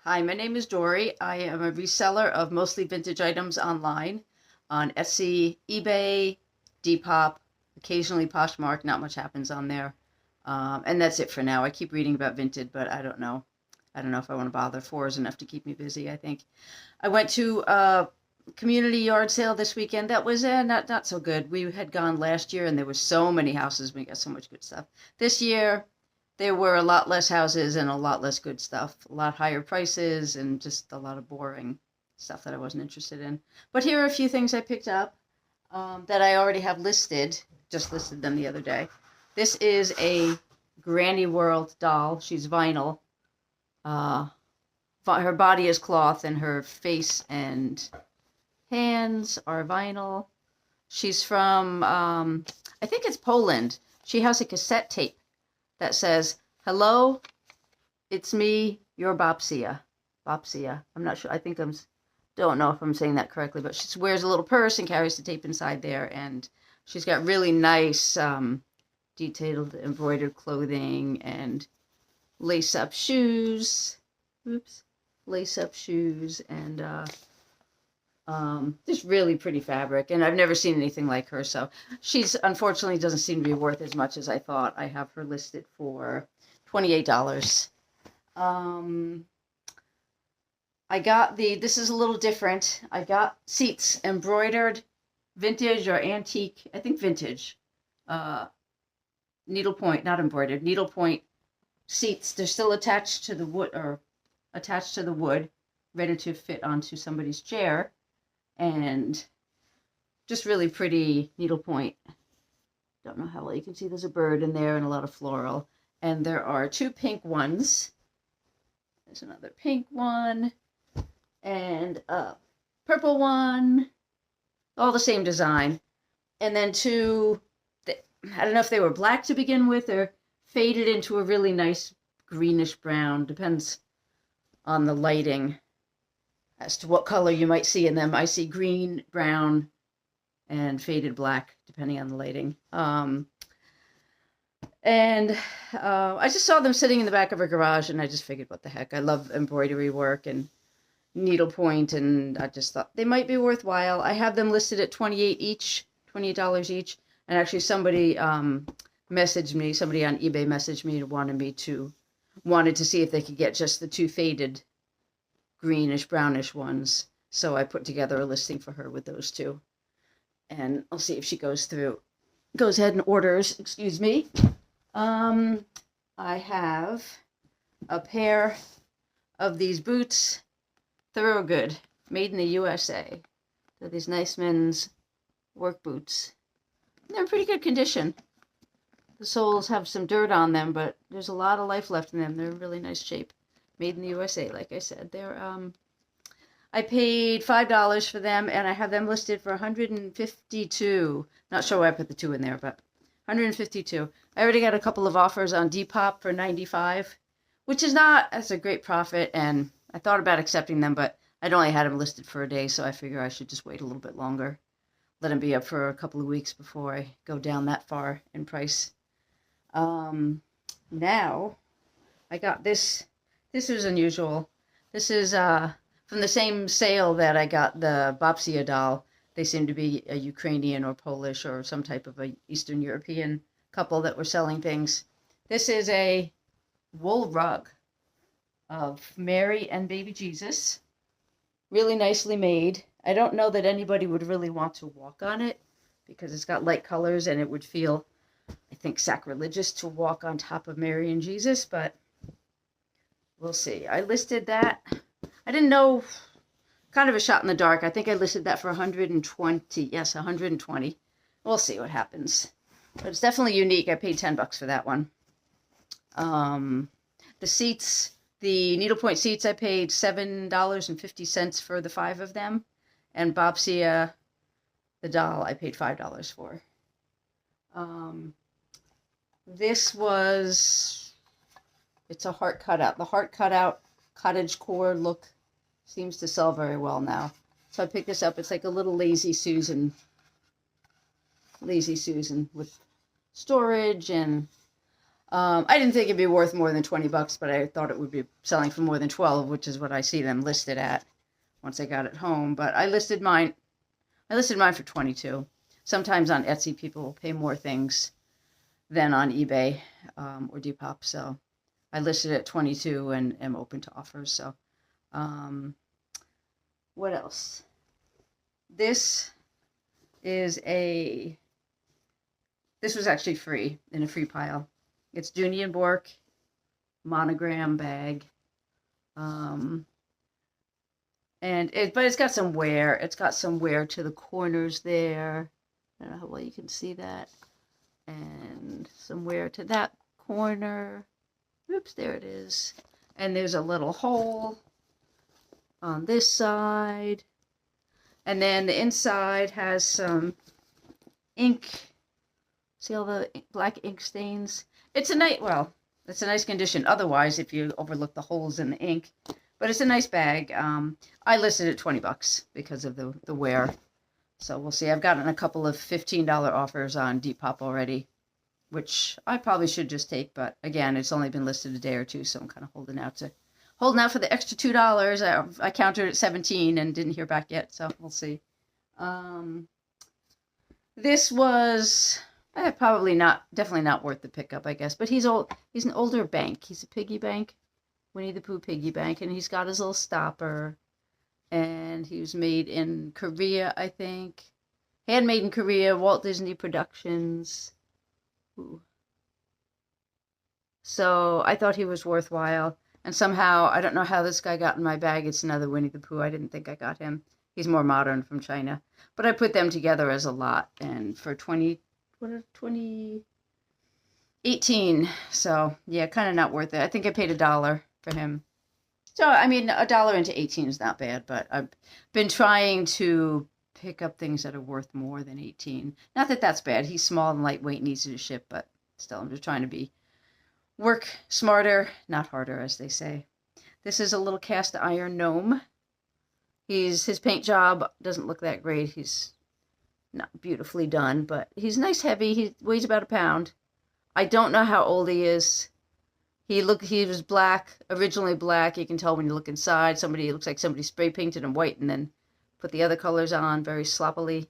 Hi, my name is Dory. I am a reseller of mostly vintage items online on Etsy, eBay, Depop, occasionally Poshmark. Not much happens on there. And that's it for now. I keep reading about vintage, but I don't know. I don't know if I want to bother. 4 is enough to keep me busy, I think. I went to a community yard sale this weekend. That was not so good. We had gone last year and there were so many houses. We got so much good stuff. This year, there were a lot less houses and a lot less good stuff, a lot higher prices, and just a lot of boring stuff that I wasn't interested in. But here are a few things I picked up that I already have listed, just listed them the other day. This is a Granny World doll. She's vinyl. Her body is cloth, and her face and hands are vinyl. She's from, I think it's Poland. She has a cassette tape that says, "Hello, it's me, your Bopsia." Bopsia. I'm not sure. Don't know if I'm saying that correctly, but she wears a little purse and carries the tape inside there. And she's got really nice, detailed embroidered clothing and lace-up shoes. Oops. Lace-up shoes and just really pretty fabric, and I've never seen anything like her, so she's unfortunately doesn't seem to be worth as much as I thought. I have her listed for $28. I got this is a little different. I got seats, embroidered, vintage or antique, I think vintage, needlepoint, not embroidered, needlepoint seats. They're still attached to the wood, ready to fit onto somebody's chair. And just really pretty needlepoint. Don't know how well you can see. There's a bird in there and a lot of floral. And there are 2 pink ones. There's another pink one and a purple one. All the same design. And then 2, I don't know if they were black to begin with or faded into a really nice greenish brown. Depends on the lighting as to what color you might see in them. I see green, brown, and faded black, depending on the lighting. I just saw them sitting in the back of a garage, and I just figured, what the heck? I love embroidery work and needlepoint, and I just thought they might be worthwhile. I have them listed at $28 each. And actually somebody messaged me, somebody on eBay messaged me and wanted to see if they could get just the 2 faded greenish brownish ones, so I put together a listing for her with those 2, and I'll see if she goes ahead and orders. Excuse me. I have a pair of these boots, Thorogood, made in the USA. They're these nice men's work boots. They're in pretty good condition. The soles have some dirt on them, but there's a lot of life left in them. They're in really nice shape. Made in the USA, like I said. They're I paid $5 for them, and I have them listed for $152. Not sure why I put the 2 in there, but $152. I already got a couple of offers on Depop for $95, which is that's a great profit, and I thought about accepting them, but I'd only had them listed for a day, so I figure I should just wait a little bit longer. Let them be up for a couple of weeks before I go down that far in price. Now, I got this. This is unusual. This is from the same sale that I got the Bopsia doll. They seem to be a Ukrainian or Polish or some type of a Eastern European couple that were selling things. This is a wool rug of Mary and baby Jesus. Really nicely made. I don't know that anybody would really want to walk on it because it's got light colors and it would feel, I think, sacrilegious to walk on top of Mary and Jesus, but we'll see. I listed that. I didn't know, kind of a shot in the dark. I think I listed that for 120. Yes, 120. We'll see what happens. But it's definitely unique. I paid $10 for that one. The seats, the needlepoint seats, I paid $7.50 for the 5 of them. And Bopsia, the doll, I paid $5 for. It's a heart cutout. The heart cutout cottage core look seems to sell very well now. So I picked this up. It's like a little Lazy Susan with storage, and I didn't think it'd be worth more than $20, but I thought it would be selling for more than 12, which is what I see them listed at once I got it home. But I listed mine for 22. Sometimes on Etsy, people will pay more things than on eBay or Depop. So I listed at 22 and am open to offers. So what else? This was actually free, in a free pile. It's Junie and Bork monogram bag. But it's got some wear. It's got some wear to the corners there. I don't know how well you can see that. And some wear to that corner. Oops, there it is. And there's a little hole on this side. And then the inside has some ink. See all the black ink stains? It's a nice condition. Otherwise, if you overlook the holes in the ink. But it's a nice bag. I listed it $20 because of the wear. So we'll see. I've gotten a couple of $15 offers on Depop already, which I probably should just take. But again, it's only been listed a day or two, so I'm kind of holding out for the extra $2. I counted at 17 and didn't hear back yet, so we'll see. This was definitely not worth the pickup, I guess. But he's old. He's an older bank. He's a piggy bank, Winnie the Pooh piggy bank, and he's got his little stopper. And he was made in Korea, I think. Handmade in Korea, Walt Disney Productions. Ooh. So I thought he was worthwhile. And somehow, I don't know how this guy got in my bag. It's another Winnie the Pooh. I didn't think I got him. He's more modern, from China. But I put them together as a lot. And for 2018. So, yeah, kind of not worth it. I think I paid $1 for him. So, I mean, $1 into 18 is not bad. But I've been trying to pick up things that are worth more than 18. Not that that's bad. He's small and lightweight and easy to ship. But still, I'm just trying to work smarter, not harder, as they say. This is a little cast iron gnome. His paint job doesn't look that great. He's not beautifully done, but he's nice heavy. He weighs about a pound. I don't know how old he is. He was black, originally black. You can tell when you look inside. It looks like somebody spray painted him white and then put the other colors on very sloppily.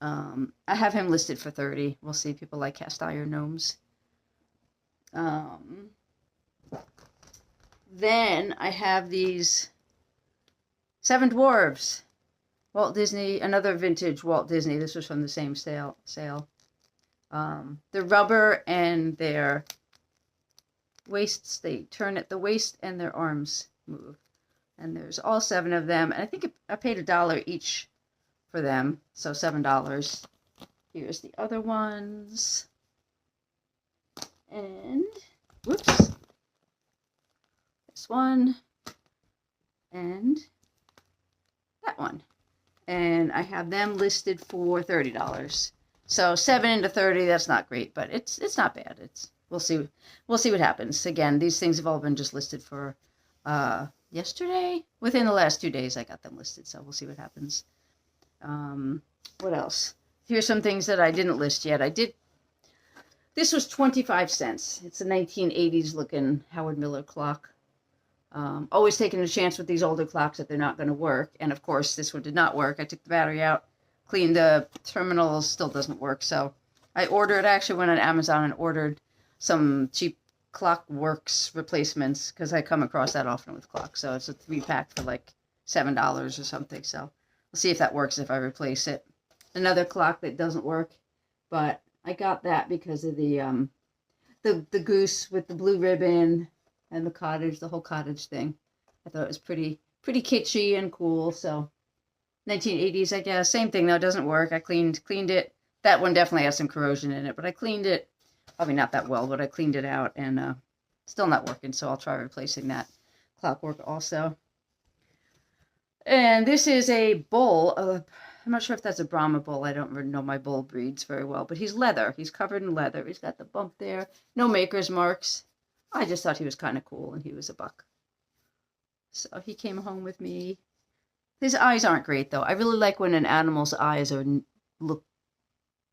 I have him listed for 30. We'll see. People like cast iron gnomes. Then I have these 7 Dwarves. Walt Disney, another vintage Walt Disney. This was from the same sale. They're rubber and their waists, they turn at the waist and their arms move. And there's all 7 of them. And I think I paid $1 each for them. So $7. Here's the other ones. And, whoops, this one, and that one. And I have them listed for $30. So 7 into 30, that's not great, but it's not bad. We'll see what happens. Again, these things have all been just listed for yesterday. Within the last 2 days, I got them listed, so we'll see what happens. What else? Here's some things that I didn't list yet. This was 25 cents. It's a 1980s looking Howard Miller clock. Always taking a chance with these older clocks that they're not going to work. And of course, this one did not work. I took the battery out, cleaned the terminal, still doesn't work. So I actually went on Amazon and ordered some cheap Clockworks replacements because I come across that often with clocks. So it's a 3-pack for like $7 or something. So we'll see if that works if I replace it. Another clock that doesn't work, but I got that because of the goose with the blue ribbon and the whole cottage thing. I thought it was pretty kitschy and cool. So 1980s, I guess. Same thing though, it doesn't work. I cleaned it. That one definitely has some corrosion in it, but I cleaned it. Probably not that well, but I cleaned it out and still not working. So I'll try replacing that clockwork also. And this is a bull. I'm not sure if that's a Brahma bull. I don't really know my bull breeds very well, but he's leather. He's covered in leather. He's got the bump there. No maker's marks. I just thought he was kind of cool, and he was $1. So he came home with me. His eyes aren't great, though. I really like when an animal's eyes look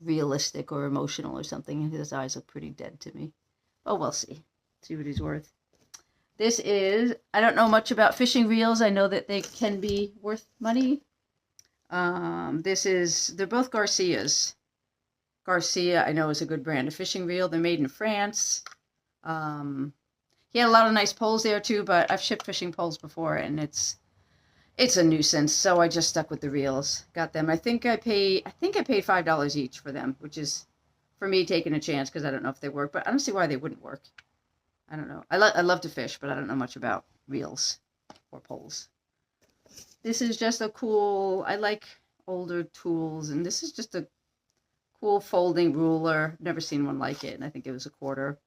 realistic or emotional or something, and his eyes look pretty dead to me. Oh, we'll see. See what he's worth. This is, I don't know much about fishing reels. I know that they can be worth money. They're both Garcias. Garcia, I know, is a good brand of fishing reel. They're made in France. He had a lot of nice poles there too, but I've shipped fishing poles before, and it's a nuisance. So I just stuck with the reels. Got them. I think I paid $5 each for them, which is for me taking a chance because I don't know if they work, but I don't see why they wouldn't work. I don't know. I love to fish, but I don't know much about reels or poles. This is just a cool. I like older tools, and this is just a cool folding ruler. Never seen one like it, and I think it was $1.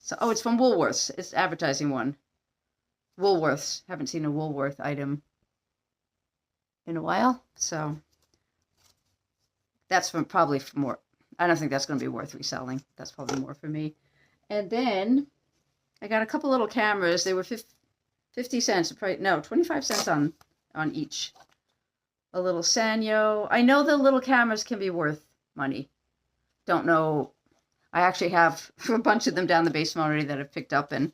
So, oh, it's from Woolworths. It's advertising one. Woolworths. Haven't seen a Woolworth item in a while, so that's probably for more. I don't think that's going to be worth reselling. That's probably more for me. And then I got a couple little cameras. They were 50 cents. No, 25 cents on each. A little Sanyo. I know the little cameras can be worth money. Don't know. I actually have a bunch of them down the basement already that I've picked up and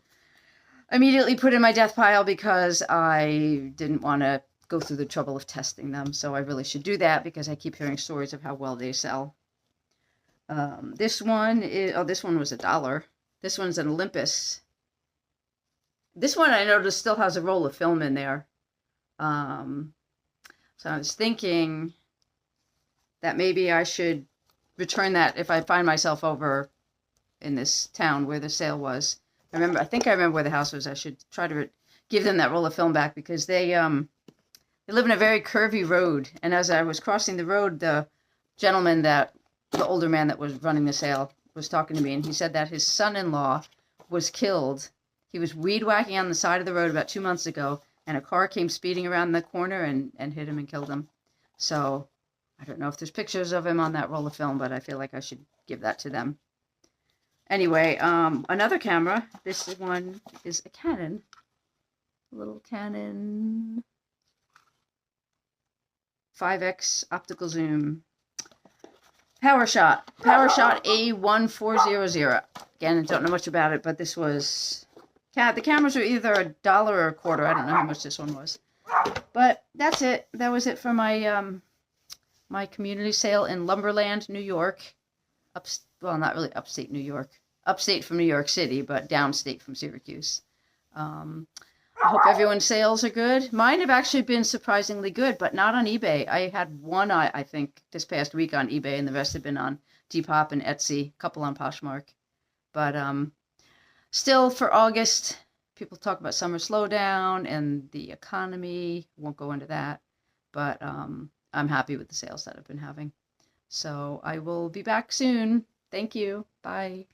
immediately put in my death pile because I didn't want to go through the trouble of testing them. So I really should do that because I keep hearing stories of how well they sell. This one was $1. This one's an Olympus. This one I noticed still has a roll of film in there. So I was thinking that maybe I should return that if I find myself over in this town where the sale was. I think I remember where the house was. I should try to give them that roll of film back because they live in a very curvy road. And as I was crossing the road, the older man that was running the sale was talking to me, and he said that his son-in-law was killed. He was weed whacking on the side of the road about 2 months ago, and a car came speeding around the corner and hit him and killed him. So I don't know if there's pictures of him on that roll of film, but I feel like I should give that to them. Anyway, another camera. This one is a Canon. A little Canon 5X optical zoom. PowerShot A1400. Again, I don't know much about it, but this was... The cameras are either $1 or $1. I don't know how much this one was. But that's it. That was it for my my community sale in Lumberland, New York. Well, not really upstate New York. Upstate from New York City, but downstate from Syracuse. I hope everyone's sales are good. Mine have actually been surprisingly good, but not on eBay. I had one, I think, this past week on eBay, and the rest have been on Depop and Etsy, a couple on Poshmark. But still, for August, people talk about summer slowdown and the economy. Won't go into that, but I'm happy with the sales that I've been having. So I will be back soon. Thank you. Bye.